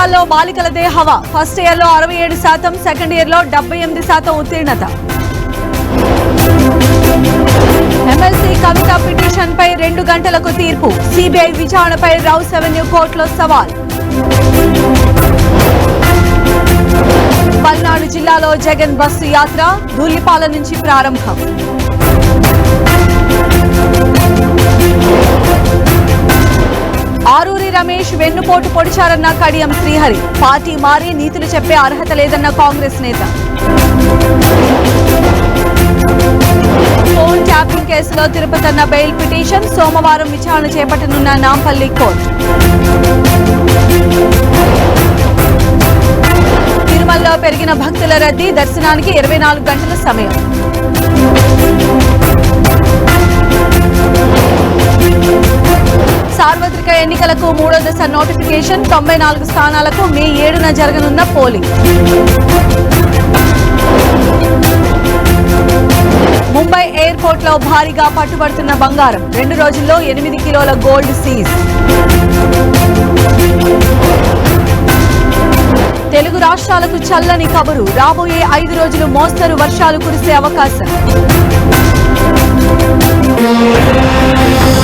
కళాశాలలో బాలికలదే హవా. First year లో 67%, సెకండ్ ఇయర్ లో 78% ఉత్తీర్ణత. ఎమ్మెల్సీ కవిత పిటిషన్ పై 2 గంటలకు తీర్పు. సిబిఐ విచారణపై రౌస్ అవెన్యూ కోర్టులో సవాల్. పల్నాడు జిల్లాలో జగన్ బస్సు యాత్ర ధూళిపాల నుంచి ప్రారంభం. ఆరూరి రమేష్ వెన్నుపోటు పొడిచారన్న కడియం శ్రీహరి. పార్టీ మారి నీతులు చెప్పే అర్హత లేదన్న కాంగ్రెస్ నేత. ఫోన్ ట్యాపింగ్ కేసులో తిరుపతన్న బెయిల్ పిటిషన్ సోమవారం విచారణ చేపట్టనున్న నాంపల్లి కోర్టు. తిరుమలలో పెరిగిన భక్తుల రద్దీ, దర్శనానికి 24 గంటల సమయం. సార్వత్రిక ఎన్నికలకు 3వ దశ నోటిఫికేషన్. 94 స్థానాలకు మే 7న జరగనున్న పోలింగ్. ముంబై ఎయిర్పోర్ట్ లో భారీగా పట్టుబడుతున్న బంగారం. 2 రోజుల్లో 8 కిలోల గోల్డ్ సీజ్. తెలుగు రాష్ట్రాలకు చల్లని కబురు. రాబోయే 5 రోజులు మోస్తరు వర్షాలు కురిసే అవకాశం.